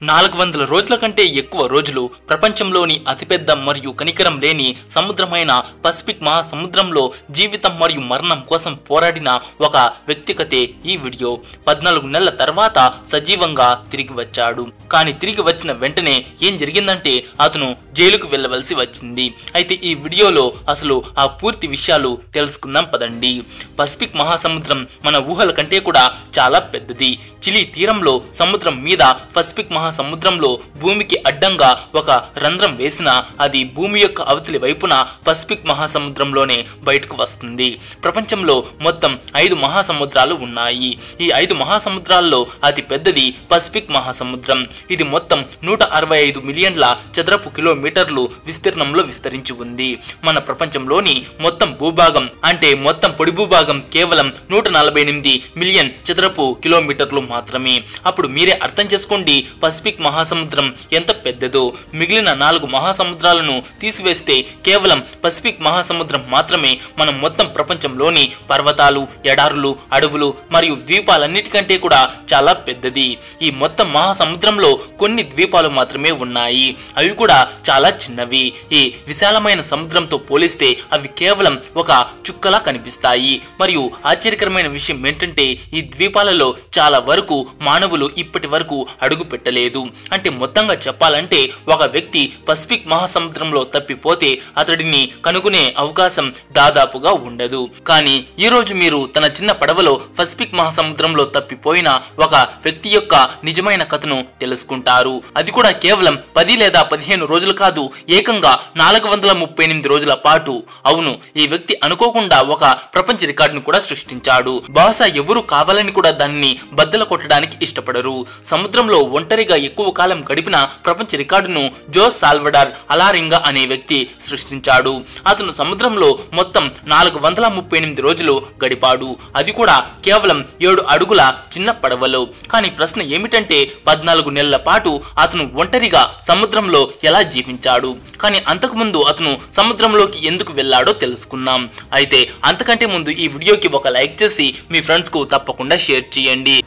400 రోజుల కంటే ఎక్కువ రోజులు ప్రపంచంలోని అతిపెద్ద మరియు కనికరం లేని సముద్రమైన పసిఫిక్ మహాసముద్రంలో జీవితం మరియు మరణం కోసం పోరాడిన ఒక వ్యక్తి కథే ఈ వీడియో. 14 నెలల తర్వాత సజీవంగా తిరిగి వచ్చాడు. కానీ తిరిగి వచ్చిన వెంటనే ఏం జరిగిందంటే అతను జైలుకు వెళ్ళవలసి వచ్చింది. అయితే ఈ వీడియోలో అసలు ఆ పూర్తి విషయాలు తెలుసుకుందాం పదండి. పసిఫిక్ మహాసముద్రం మన ఊహల కంటే కూడా చాలా పెద్దది. చిలీ తీరంలో సముద్రం మీద పసిఫిక్ మహాసముద్రంలో భూమికి అడ్డంగా ఒక రంధ్రం వేసినా అది భూమి యొక్క అవతలి వైపున పసిఫిక్ మహాసముద్రంలోనే బయటకు వస్తుంది. ప్రపంచంలో మొత్తం 5 మహాసముద్రాలు ఉన్నాయి. ఈ 5 మహాసముద్రాల్లో అతి పెద్దది పసిఫిక్ మహాసముద్రం. ఇది మొత్తం 165 మిలియన్ల చదరపు కిలోమీటర్లు విస్తీర్ణంలో విస్తరించి ఉంది. మన ప్రపంచంలోని మొత్తం భూభాగం అంటే మొత్తం పొడి భూభాగం కేవలం 148 మిలియన్ చదరపు కిలోమీటర్లు మాత్రమే. అప్పుడు మీరే అర్థం చేసుకోండి పసిఫిక్ మహాసముద్రం ఎంత పెద్దదో. మిగిలిన 4 మహాసముద్రాలను తీసివేస్తే కేవలం పసిఫిక్ మహాసముద్రం మాత్రమే మన మొత్తం ప్రపంచంలోని పర్వతాలు, ఎడారులు, అడవులు మరియు ద్వీపాలన్నిటికంటే కూడా చాలా పెద్దది. ఈ మొత్తం మహాసముద్రంలో కొన్ని ద్వీపాలు మాత్రమే ఉన్నాయి. అవి కూడా చాలా చిన్నవి. ఈ విశాలమైన సముద్రంతో పోలిస్తే అవి కేవలం ఒక చుక్కలా కనిపిస్తాయి. మరియు ఆశ్చర్యకరమైన విషయం ఏంటంటే ఈ ద్వీపాలలో చాలా వరకు మానవులు ఇప్పటి వరకు అడుగు పెట్టలేదు. అంటే మొత్తంగా చెప్పాలంటే ఒక వ్యక్తి పసిఫిక్ మహాసముద్రంలో తప్పిపోతే అతడిని కనుగొనే అవకాశం దాదాపుగా ఉండదు. కానీ ఈ రోజు మీరు తన చిన్న పడవలో పసిఫిక్ మహాసముద్రంలో తప్పిపోయిన ఒక వ్యక్తి యొక్క నిజమైన కథను తెలుసుకుంటారు. అది కూడా కేవలం 10 లేదా 15 రోజులు కాదు, ఏకంగా 438 రోజుల పాటు. అవును, ఈ వ్యక్తి అనుకోకుండా ఒక ప్రపంచ రికార్డును కూడా సృష్టించాడు. బహుశా ఎవరు కావాలని కూడా దాన్ని బద్దలు కొట్టడానికి ఇష్టపడరు. సముద్రంలో ఒంటరిగా ఎక్కువ కాలం గడిపిన ప్రపంచ రికార్డును జోస్ సాల్వడార్ అలారింగా అనే వ్యక్తి సృష్టించాడు. అతను సముద్రంలో మొత్తం 438 రోజులు గడిపాడు. అది కూడా కేవలం 7 అడుగుల చిన్న పడవలో. కానీ ప్రశ్న ఏమిటంటే 14 నెలల పాటు అతను ఒంటరిగా సముద్రంలో ఎలా జీవించాడు? కానీ అంతకుముందు అతను సముద్రంలోకి ఎందుకు వెళ్ళాడో తెలుసుకుందాం. అయితే అంతకంటే ముందు ఈ వీడియోకి ఒక లైక్ చేసి మీ ఫ్రెండ్స్ కు తప్పకుండా షేర్ చేయండి.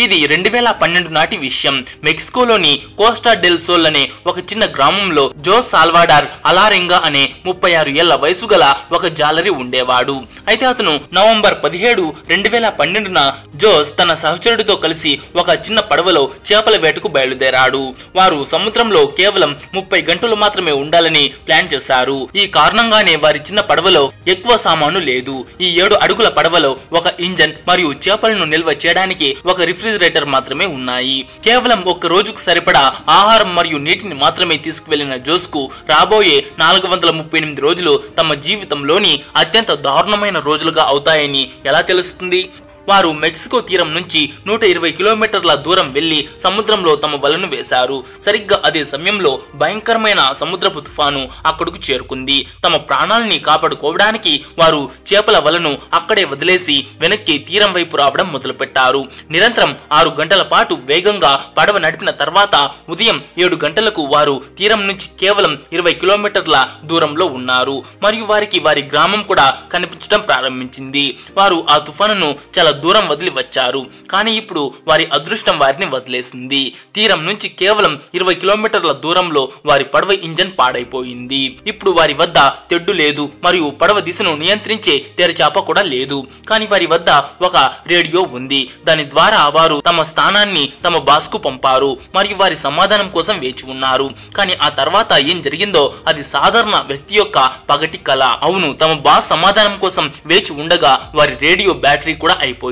ఇది 2012 నాటి విషయం. మెక్సికోలోని కోస్టా డెల్ సోల్ అనే ఒక చిన్న గ్రామంలో జోస్ సాల్వడార్ అలారింగా అనే 36 ఏళ్ల వయసు గల ఒక జాలరి ఉండేవాడు. అయితే అతను నవంబర్ 17, 2012న జోస్ తన సహచరుడితో కలిసి ఒక చిన్న పడవలో చేపల వేటకు బయలుదేరాడు. వారు సముద్రంలో కేవలం 30 గంటలు మాత్రమే ఉండాలని ప్లాన్ చేశారు. ఈ కారణంగానే వారి చిన్న పడవలో ఎక్కువ సామాను లేదు. ఈ 7 అడుగుల పడవలో ఒక ఇంజన్ మరియు చేపలను నిల్వ చేయడానికి ఒక రిఫ్రిజిరేటర్ మాత్రమే ఉన్నాయి. కేవలం ఒక రోజుకు సరిపడా ఆహారం మరియు నీటిని మాత్రమే తీసుకువెళ్లిన జోస్ కు రాబోయే 438 రోజులు తమ జీవితంలోని అత్యంత దారుణమైన రోజులుగా అవుతాయని ఎలా తెలుస్తుంది? వారు మెక్సికో తీరం నుంచి 120 కిలోమీటర్ల దూరం వెళ్లి సముద్రంలో తమ వలను వేశారు. సరిగ్గా అదే సమయంలో భయంకరమైన సముద్రపు తుఫాను అక్కడకు చేరుకుంది. తమ ప్రాణాలని కాపాడుకోవడానికి వారు చేపల వలను అక్కడే వదిలేసి వెనక్కి తీరం వైపు రావడం మొదలుపెట్టారు. నిరంతరం 6 గంటల పాటు వేగంగా పడవ నడిపిన తర్వాత ఉదయం 7 గంటలకు వారు తీరం నుంచి కేవలం 20 కిలోమీటర్ల దూరంలో ఉన్నారు. మరియు వారికి వారి గ్రామం కూడా కనిపించడం ప్రారంభించింది. వారు ఆ తుఫానును చాలా దూరం వదిలి వచ్చారు. కానీ ఇప్పుడు వారి అదృష్టం వారిని వదిలేసింది. తీరం నుంచి కేవలం 20 కిలోమీటర్ల దూరంలో వారి పడవ ఇంజన్ పాడైపోయింది. ఇప్పుడు వారి వద్ద తెడ్డు లేదు మరియు పడవ దిశను నియంత్రించే తెరచాప కూడా లేదు. కానీ వారి వద్ద ఒక రేడియో ఉంది. దాని ద్వారా వారు తమ స్థానాన్ని తమ బాస్ కు పంపారు మరియు వారి సమాధానం కోసం వేచి ఉన్నారు. కానీ ఆ తర్వాత ఏం జరిగిందో అది సాధారణ వ్యక్తి యొక్క పగటి కళ. అవును, తమ బాస్ సమాధానం కోసం వేచి ఉండగా వారి రేడియో బ్యాటరీ కూడా అయిపోయింది.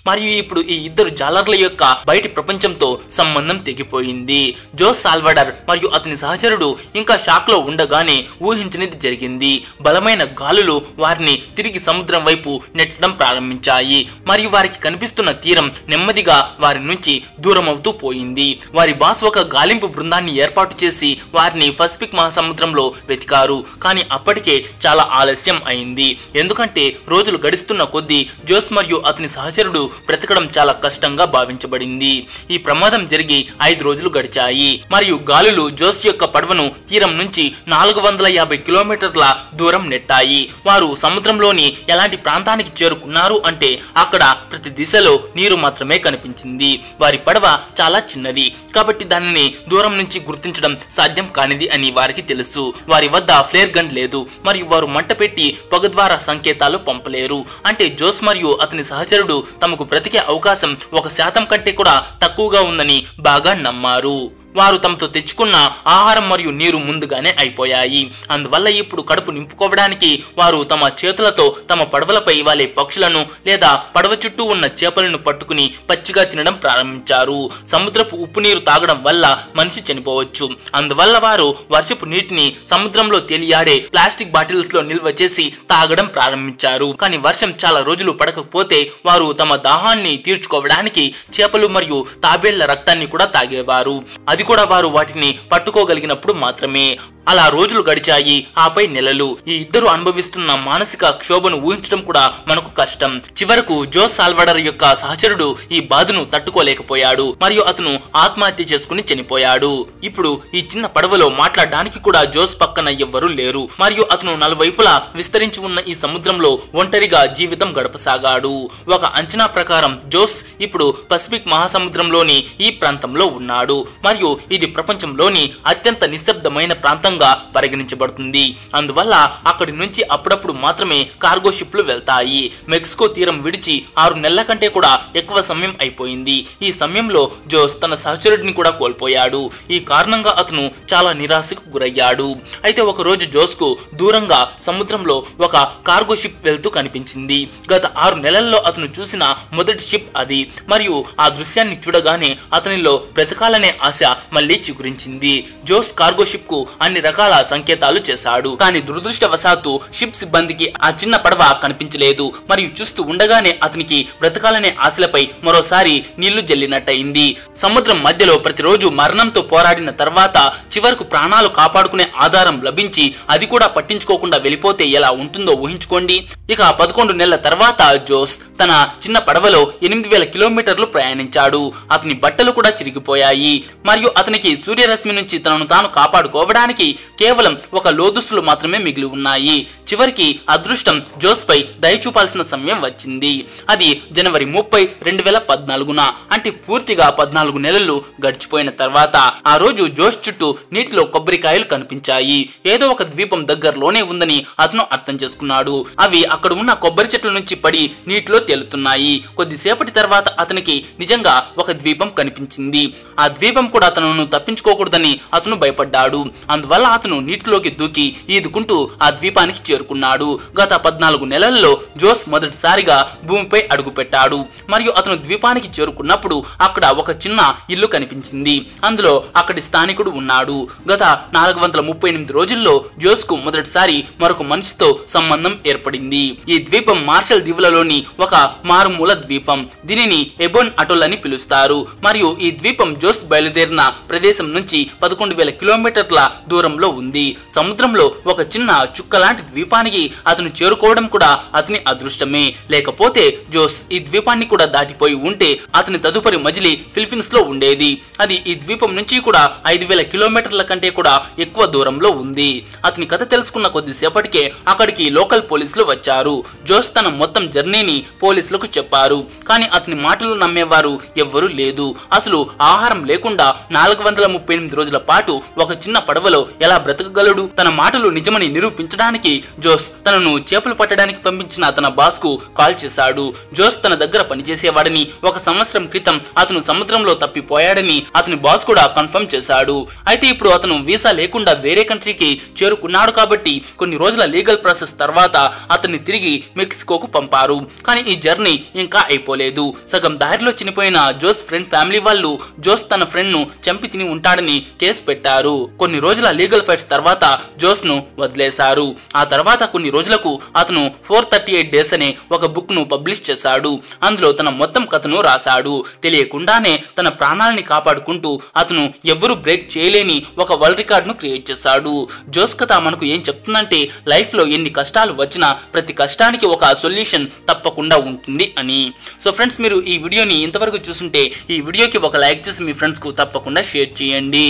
మరియు ఇప్పుడు ఈ ఇద్దరు జాలర్ల యొక్క బయటి ప్రపంచంతో సంబంధం తెగిపోయింది. జోస్ సాల్వడార్ మరియు అతని సహచరుడు ఇంకా షాక్ లో ఉండగానే ఊహించనిది జరిగింది. బలమైన గాలులు వారిని తిరిగి సముద్రం వైపు నెట్టడం ప్రారంభించాయి మరియు వారికి కనిపిస్తున్న తీరం నెమ్మదిగా వారి నుంచి దూరం అవుతూ పోయింది. వారి బాస్ ఒక గాలింపు బృందాన్ని ఏర్పాటు చేసి వారిని పసిఫిక్ మహాసముద్రంలో వెతికారు. కానీ అప్పటికే చాలా ఆలస్యం అయింది. ఎందుకంటే రోజులు గడుస్తున్న కొద్దీ జోస్ మరియు అతని అతని సహచరుడు బ్రతకడం చాలా కష్టంగా భావించబడింది. ఈ ప్రమాదం జరిగి 5 రోజులు గడిచాయి మరియు గాలులు జోస్ యొక్క పడవను తీరం నుంచి 450 కిలోమీటర్ల దూరం నెట్టాయి. వారు సముద్రంలోని ఎలాంటి ప్రాంతానికి చేరుకున్నారు అంటే అక్కడ ప్రతి దిశలో నీరు మాత్రమే కనిపించింది. వారి పడవ చాలా చిన్నది కాబట్టి దానిని దూరం నుంచి గుర్తించడం సాధ్యం కానిది అని వారికి తెలుసు. వారి వద్ద ఫ్లేర్ గన్ లేదు మరియు వారు మంట పెట్టి పొగ ద్వారా సంకేతాలు పంపలేరు. అంటే జోస్ మరియు అతని సహచరుడు తమకు బ్రతికే అవకాశం 1% కంటే కూడా తక్కువగా ఉందని బాగా నమ్మారు. వారు తమతో తెచ్చుకున్న ఆహారం మరియు నీరు ముందుగానే అయిపోయాయి. అందువల్ల ఇప్పుడు కడుపు నింపుకోవడానికి వారు తమ చేతులతో తమ పడవలపై వాలే పక్షులను లేదా పడవ చుట్టూ ఉన్న చేపలను పట్టుకుని పచ్చిగా తినడం ప్రారంభించారు. సముద్రపు ఉప్పు నీరు తాగడం వల్ల మనిషి చనిపోవచ్చు. అందువల్ల వారు వర్షపు నీటిని సముద్రంలో తేలియాడే ప్లాస్టిక్ బాటిల్స్ లో నిల్వ చేసి తాగడం ప్రారంభించారు. కానీ వర్షం చాలా రోజులు పడకపోతే వారు తమ దాహాన్ని తీర్చుకోవడానికి చేపలు మరియు తాబేళ్ల రక్తాన్ని కూడా తాగేవారు. అది కూడా వారు వాటిని పట్టుకోగలిగినప్పుడు మాత్రమే. అలా రోజులు గడిచాయి. ఆపై నెలలు. ఈ ఇద్దరు అనుభవిస్తున్న మానసిక క్షోభను ఊహించడం కూడా మనకు కష్టం. చివరకు జోస్ సాల్వడర్ యొక్క సహచరుడు ఈ బాధను తట్టుకోలేకపోయాడు మరియు అతను ఆత్మహత్య చేసుకుని చనిపోయాడు. ఇప్పుడు ఈ చిన్న పడవలో మాట్లాడడానికి కూడా జోస్ పక్కన ఎవ్వరూ లేరు మరియు అతను నలువైపులా విస్తరించి ఉన్న ఈ సముద్రంలో ఒంటరిగా జీవితం గడపసాగాడు. ఒక అంచనా ప్రకారం జోస్ ఇప్పుడు పసిఫిక్ మహాసముద్రంలోని ఈ ప్రాంతంలో ఉన్నాడు మరియు ఇది ప్రపంచంలోని అత్యంత నిశ్శబ్దమైన ప్రాంతంగా పరిగణించబడుతుంది. అందువల్ల అక్కడి నుంచి అప్పుడప్పుడు మాత్రమే కార్గో షిప్లు వెళ్తాయి. మెక్సికో తీరం విడిచి 6 నెలల కంటే కూడా ఎక్కువ సమయం అయిపోయింది. ఈ సమయంలో జోస్ తన సహచరుడిని కూడా కోల్పోయాడు. ఈ కారణంగా అతను చాలా నిరాశకు గురయ్యాడు. అయితే ఒక రోజు జోస్ కు దూరంగా సముద్రంలో ఒక కార్గో షిప్ వెళ్తూ కనిపించింది. గత 6 నెలల్లో అతను చూసిన మొదటి షిప్ అది మరియు ఆ దృశ్యాన్ని చూడగానే అతనిలో బ్రతకాలనే ఆశ మళ్ళీ చిగురించింది. జోస్ కార్గో షిప్ కు అన్ని రకాల సంకేతాలు చేశాడు. కానీ దురదృష్టవశాత్తు షిప్ సిబ్బందికి ఆ చిన్న పడవ కనిపించలేదు మరియు చూస్తూ ఉండగానే అతనికి బ్రతకాలనే ఆశలపై మరోసారి నీళ్లు జల్లినట్టయింది. సముద్రం మధ్యలో ప్రతిరోజు మరణంతో పోరాడిన తర్వాత చివరకు ప్రాణాలు కాపాడుకునే ఆధారం లభించి అది కూడా పట్టించుకోకుండా వెళ్ళిపోతే ఎలా ఉంటుందో ఊహించుకోండి. ఇక 11 నెలల తర్వాత జోస్ తన చిన్న పడవలో 8000 కిలోమీటర్లు ప్రయాణించాడు. అతని బట్టలు కూడా చిరిగిపోయాయి మరియు అతనికి సూర్యరశ్మి నుంచి తనను తాను కాపాడుకోవడానికి కేవలం ఒక లోదుస్తులు మాత్రమే మిగిలి ఉన్నాయి. చివరికి అదృష్టం జోస్ పై దయ చూపాల్సిన సమయం వచ్చింది. అది జనవరి 30, 2014న. అంటే పూర్తిగా 14 నెలలు గడిచిపోయిన తర్వాత ఆ రోజు జోస్ చుట్టూ నీటిలో కొబ్బరికాయలు కనిపించాయి. ఏదో ఒక ద్వీపం దగ్గరలోనే ఉందని అతను అర్థం చేసుకున్నాడు. అవి అక్కడ ఉన్న కొబ్బరి చెట్ల నుంచి పడి నీటిలో తేలుతున్నాయి. కొద్దిసేపటి తర్వాత అతనికి నిజంగా ఒక ద్వీపం కనిపించింది. ఆ ద్వీపం కూడా తనను తప్పించుకోకూడదని అతను భయపడ్డాడు. అందువల్ల అతను నీటిలోకి దూకి ఈదుకుంటూ ఆ ద్వీపానికి చేరుకున్నాడు. గత 14 నెలల్లో జోస్ మొదటిసారిగా భూమిపై అడుగుపెట్టాడు మరియు అతను ద్వీపానికి చేరుకున్నప్పుడు అక్కడ ఒక చిన్న ఇల్లు కనిపించింది. అందులో అక్కడి స్థానికుడు ఉన్నాడు. గత 438 రోజుల్లో జోస్ కు మొదటిసారి మరొక మనిషితో సంబంధం ఏర్పడింది. ఈ ద్వీపం మార్షల్ దీవులలోని ఒక మారుమూల ద్వీపం. దీనిని ఎబోన్ అటోల్ అని పిలుస్తారు మరియు ఈ ద్వీపం జోస్ బయలుదేరిన ప్రదేశం నుంచి 11,000 కిలోమీటర్ల దూరంలో ఉంది. సముద్రంలో ఒక చిన్న చుక్క లాంటి ద్వీపానికి అతను చేరుకోవడం కూడా అతని అదృష్టమే. లేకపోతే జోస్ ఈ ద్వీపాన్ని కూడా దాటిపోయి ఉంటే అతని తదుపరి మజిలీ ఫిలిప్పీన్స్ లో ఉండేది. అది ఈ ద్వీపం నుంచి కూడా 5,000 కిలోమీటర్ల కంటే కూడా ఎక్కువ దూరంలో ఉంది. అతని కథ తెలుసుకున్న కొద్దిసేపటికే అక్కడికి లోకల్ పోలీసులు వచ్చారు. జోస్ తన మొత్తం జర్నీని పోలీసులకు చెప్పారు. కానీ అతని మాటలు నమ్మేవారు ఎవ్వరూ లేదు. అసలు ఆహారం లేకుండా 438 రోజుల పాటు ఒక చిన్న పడవలో ఎలా బ్రతకగలడు? తన మాటలు నిజమని నిరూపించడానికి జోస్ తనను చేపలు పట్టడానికి పంపించిన తన బాస్ కు కాల్ చేశాడు. జోస్ తన దగ్గర పనిచేసేవాడని, 1 సంవత్సరం క్రితం అతను సముద్రంలో తప్పిపోయాడని అతని బాస్ కూడా కన్ఫర్మ్ చేశాడు. అయితే ఇప్పుడు అతను వీసా లేకుండా వేరే కంట్రీకి చేరుకున్నాడు కాబట్టి కొన్ని రోజుల లీగల్ ప్రాసెస్ తర్వాత అతన్ని తిరిగి మెక్సికోకు పంపారు. కానీ ఈ జర్నీ ఇంకా అయిపోలేదు. సగం దారిలో చనిపోయిన జోస్ ఫ్రెండ్ ఫ్యామిలీ వాళ్ళు జోస్ తన ఫ్రెండ్ ను చంపి తిని ఉంటాడని కేసు పెట్టారు. కొన్ని రోజుల లీగల్ లీగల్ ఫైట్స్ తర్వాత జోస్ను వదిలేశారు. ఆ తర్వాత కొన్ని రోజులకు అతను 438 డేస్ అనే ఒక బుక్ ను పబ్లిష్ చేశాడు. అందులో తన మొత్తం కథను రాశాడు. తెలియకుండానే తన ప్రాణాలని కాపాడుకుంటూ అతను ఎవరు బ్రేక్ చేయలేని ఒక వరల్డ్ రికార్డ్ ను క్రియేట్ చేశాడు. జోస్ కథ మనకు ఏం చెప్తుందంటే లైఫ్ లో ఎన్ని కష్టాలు వచ్చినా ప్రతి కష్టానికి ఒక సొల్యూషన్ తప్పకుండా ఉంటుంది అని. సో ఫ్రెండ్స్, మీరు ఈ వీడియోని ఇంతవరకు చూస్తుంటే ఈ వీడియోకి ఒక లైక్ చేసి మీ ఫ్రెండ్స్ కు తప్పకుండా షేర్ చేయండి.